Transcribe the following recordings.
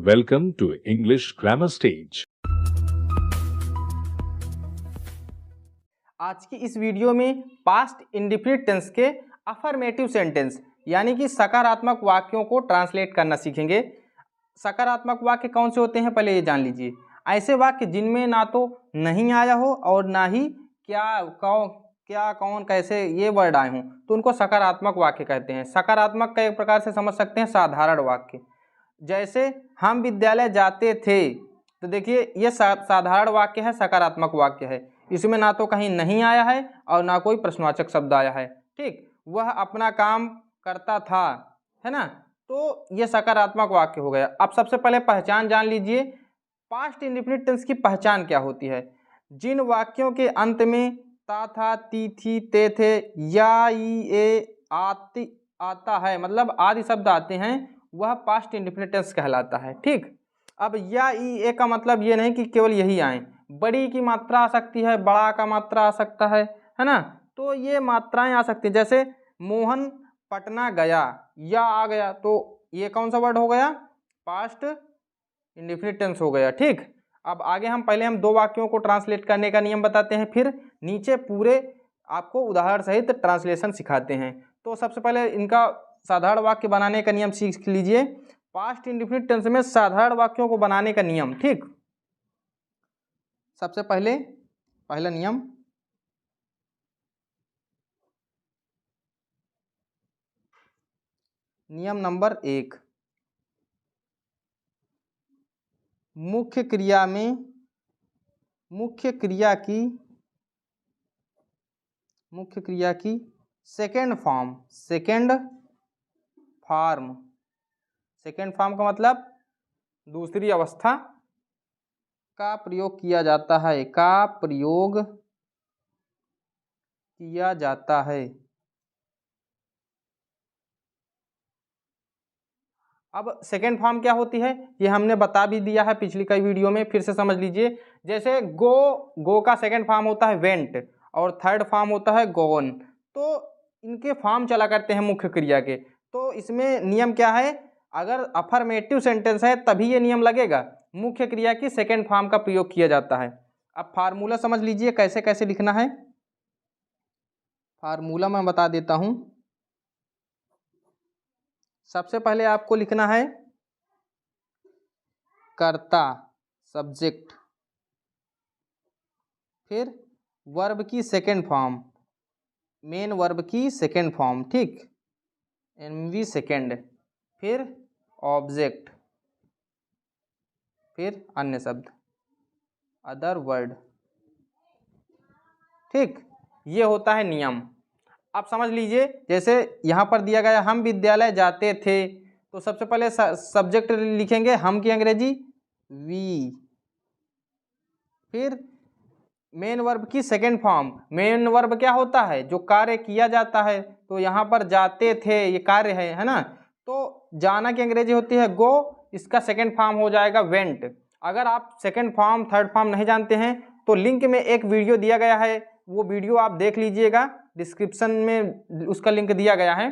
Welcome to English Grammar Stage. आज की इस वीडियो में पास्ट इंडेफिनिट टेंस के अफर्मेटिव सेंटेंस यानी कि सकारात्मक वाक्यों को ट्रांसलेट करना सीखेंगे। सकारात्मक वाक्य कौन से होते हैं पहले ये जान लीजिए। ऐसे वाक्य जिनमें ना तो नहीं आया हो और ना ही क्या कौन कैसे ये वर्ड आए हों तो उनको सकारात्मक वाक्य कहते हैं। सकारात्मक का एक प्रकार से समझ सकते हैं साधारण वाक्य। जैसे हम विद्यालय जाते थे तो देखिए ये साधारण वाक्य है, सकारात्मक वाक्य है। इसमें ना तो कहीं नहीं आया है और ना कोई प्रश्नवाचक शब्द आया है। ठीक, वह अपना काम करता था, है ना, तो ये सकारात्मक वाक्य हो गया। अब सबसे पहले पहचान जान लीजिए। पास्ट इंडेफिनिट टेंस की पहचान क्या होती है। जिन वाक्यों के अंत में ता था, ती थी, ते थे, या, ई, ए, आती आता है, मतलब आदि शब्द आते हैं, वह पास्ट इंडेफिनिट टेंस कहलाता है। ठीक, अब या, ई, ए का मतलब ये नहीं कि केवल यही आए, बड़ी की मात्रा आ सकती है, बड़ा का मात्रा आ सकता है ना, तो ये मात्राएं आ सकती हैं। जैसे मोहन पटना गया, या आ गया, तो ये कौन सा वर्ड हो गया, पास्ट इंडेफिनिट टेंस हो गया। ठीक, अब आगे हम दो वाक्यों को ट्रांसलेट करने का नियम बताते हैं, फिर नीचे पूरे आपको उदाहरण सहित ट्रांसलेशन सिखाते हैं। तो सबसे पहले इनका साधारण वाक्य बनाने का नियम सीख लीजिए। पास्ट इंडेफिनिट टेंस में साधारण वाक्यों को बनाने का नियम। ठीक, सबसे पहला नियम, नियम नंबर 1, मुख्य क्रिया की सेकेंड फॉर्म का मतलब दूसरी अवस्था का प्रयोग किया जाता है। अब सेकेंड फॉर्म क्या होती है ये हमने बता भी दिया है पिछली कई वीडियो में, फिर से समझ लीजिए। जैसे गो का सेकेंड फॉर्म होता है वेंट और थर्ड फॉर्म होता है गोन, तो इनके फॉर्म चला करते हैं मुख्य क्रिया के। तो इसमें नियम क्या है, अगर अफर्मेटिव सेंटेंस है तभी ये नियम लगेगा, मुख्य क्रिया की सेकेंड फॉर्म का प्रयोग किया जाता है। अब फार्मूला समझ लीजिए कैसे कैसे लिखना है। फार्मूला मैं बता देता हूं। सबसे पहले आपको लिखना है कर्ता सब्जेक्ट, फिर वर्ब की सेकेंड फॉर्म, मेन वर्ब की सेकेंड फॉर्म, ठीक, एनवी सेकेंड, फिर ऑब्जेक्ट, फिर अन्य शब्द, अदर वर्ड। ठीक, ये होता है नियम। आप समझ लीजिए, जैसे यहाँ पर दिया गया हम विद्यालय जाते थे, तो सबसे पहले सब्जेक्ट लिखेंगे हम की अंग्रेजी वी, फिर मेन वर्ब की सेकेंड फॉर्म। मेन वर्ब क्या होता है, जो कार्य किया जाता है, तो यहाँ पर जाते थे ये कार्य है ना, तो जाना की अंग्रेजी होती है गो, इसका सेकेंड फॉर्म हो जाएगा वेंट। अगर आप सेकेंड फॉर्म थर्ड फॉर्म नहीं जानते हैं तो लिंक में एक वीडियो दिया गया है, वो वीडियो आप देख लीजिएगा, डिस्क्रिप्शन में उसका लिंक दिया गया है।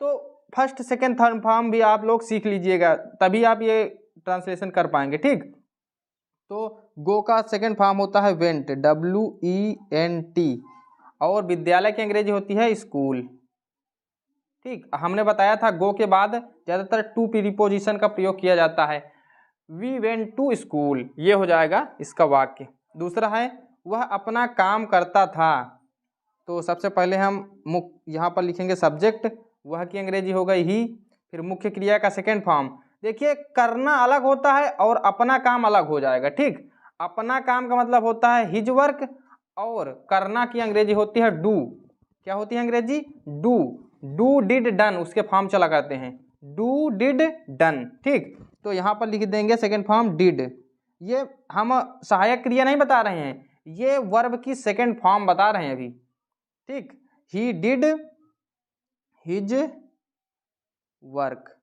तो फर्स्ट सेकेंड थर्ड फॉर्म भी आप लोग सीख लीजिएगा, तभी आप ये ट्रांसलेशन कर पाएंगे। ठीक, तो गो का सेकेंड फॉर्म होता है वेंट, WENT, और विद्यालय की अंग्रेजी होती है स्कूल। ठीक, हमने बताया था गो के बाद ज़्यादातर टू प्रीपोजिशन का प्रयोग किया जाता है। वी वेंट टू स्कूल, ये हो जाएगा इसका वाक्य। दूसरा है वह अपना काम करता था, तो सबसे पहले हम यहाँ पर लिखेंगे सब्जेक्ट, वह की अंग्रेजी हो गई ही, फिर मुख्य क्रिया का सेकेंड फॉर्म। देखिए करना अलग होता है और अपना काम अलग हो जाएगा। ठीक, अपना काम का मतलब होता है हिज वर्क, और करना की अंग्रेजी होती है डू। क्या होती है अंग्रेजी, डू डिड डन, उसके फॉर्म चला करते हैं डू डिड डन। ठीक, तो यहाँ पर लिख देंगे सेकेंड फॉर्म डिड। ये हम सहायक क्रिया नहीं बता रहे हैं, ये वर्ब की सेकेंड फॉर्म बता रहे हैं अभी। ठीक, ही डिड हिज वर्क,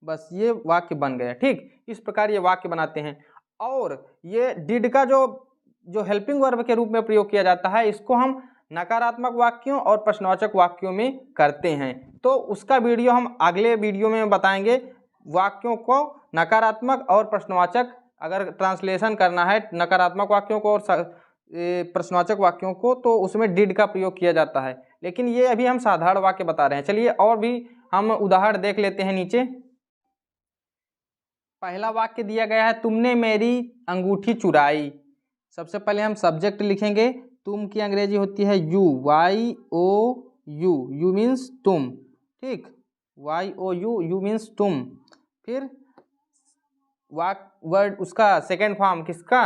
बस ये वाक्य बन गया। ठीक, इस प्रकार ये वाक्य बनाते हैं। और ये डिड का जो हेल्पिंग वर्ब के रूप में प्रयोग किया जाता है, इसको हम नकारात्मक वाक्यों और प्रश्नवाचक वाक्यों में करते हैं, तो उसका वीडियो हम अगले वीडियो में बताएंगे। वाक्यों को नकारात्मक और प्रश्नवाचक अगर ट्रांसलेशन करना है नकारात्मक वाक्यों को और प्रश्नवाचक वाक्यों को, तो उसमें डिड का प्रयोग किया जाता है। लेकिन ये अभी हम साधारण वाक्य बता रहे हैं। चलिए और भी हम उदाहरण देख लेते हैं नीचे। पहला वाक्य दिया गया है, तुमने मेरी अंगूठी चुराई। सबसे पहले हम सब्जेक्ट लिखेंगे। तुम की अंग्रेजी होती है यू, YOU, यू मीन्स तुम, ठीक, YOU, यू मीन्स तुम। फिर वर्ड उसका सेकेंड फॉर्म, किसका,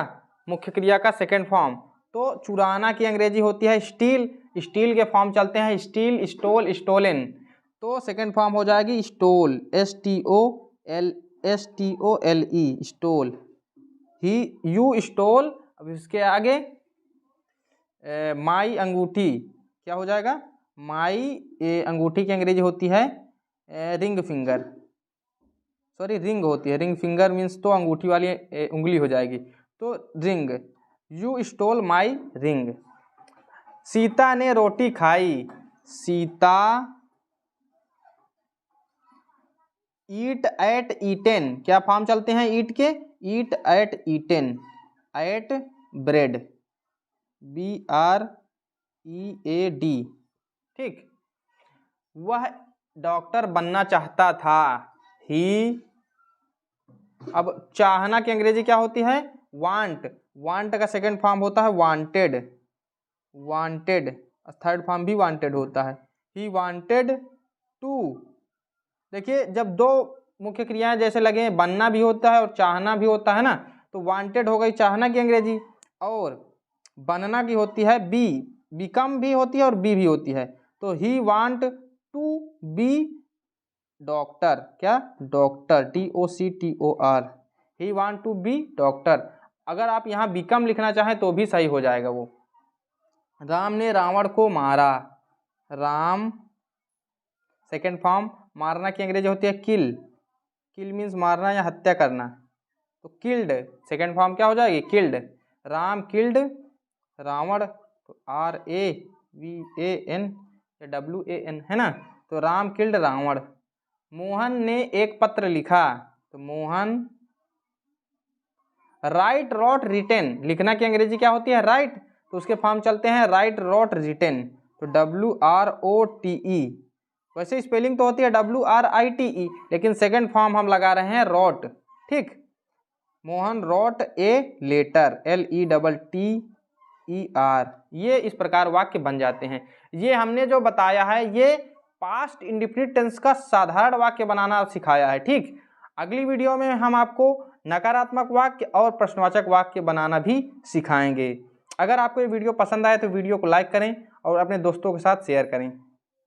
मुख्य क्रिया का सेकेंड फॉर्म। तो चुराना की अंग्रेजी होती है स्टील, स्टील के फॉर्म चलते हैं स्टील, स्टोल, स्टोलन। तो सेकेंड फॉर्म हो जाएगी stole, STOLE, stole. He, you stole. अब इसके आगे माई अंगूठी, क्या हो जाएगा, माई अंगूठी की अंग्रेजी होती है रिंग फिंगर, सॉरी रिंग होती है, रिंग फिंगर मीन्स तो अंगूठी वाली उंगली हो जाएगी, तो ring. You stole my ring. Sita ने रोटी खाई। सीता ईट एट ईटेन, क्या फॉर्म चलते हैं ईट के, eat ate eaten, ate bread, BREAD, ठीक। वह डॉक्टर बनना चाहता था। ही, अब चाहना की अंग्रेजी क्या होती है, वांट, वांट का सेकंड फॉर्म होता है वांटेड, वांटेड, थर्ड फॉर्म भी वांटेड होता है। He wanted to. देखिए जब दो मुख्य क्रियाएं जैसे लगे, बनना भी होता है और चाहना भी होता है ना, तो वांटेड हो गई चाहना की अंग्रेजी, और बनना की होती है बी, बिकम भी होती है और बी भी होती है। तो he want to be doctor, क्या, doctor, DOCTOR, he want to be doctor. अगर आप यहाँ बिकम लिखना चाहें तो भी सही हो जाएगा वो। राम ने रावण को मारा। राम सेकेंड फॉर्म, मारना की अंग्रेजी होती है किल, किल मीन्स मारना या हत्या करना, तो किल्ड सेकेंड फॉर्म क्या हो जाएगी, किल्ड। राम किल्ड रावण, तो RAVAN या WAN है ना, तो राम किल्ड रावण। मोहन ने एक पत्र लिखा। तो मोहन, राइट रॉट रिटेन, लिखना की अंग्रेजी क्या होती है, राइट, तो उसके फॉर्म चलते हैं राइट रॉट रिटेन, तो WROTE। वैसे स्पेलिंग तो होती है WRITE, लेकिन सेकेंड फॉर्म हम लगा रहे हैं रॉट, ठीक। Mohan wrote a letter, LETTER। ये इस प्रकार वाक्य बन जाते हैं। ये हमने जो बताया है ये पास्ट इंडेफिनिट टेंस का साधारण वाक्य बनाना सिखाया है, ठीक। अगली वीडियो में हम आपको नकारात्मक वाक्य और प्रश्नवाचक वाक्य बनाना भी सिखाएंगे। अगर आपको ये वीडियो पसंद आए तो वीडियो को लाइक करें और अपने दोस्तों के साथ शेयर करें।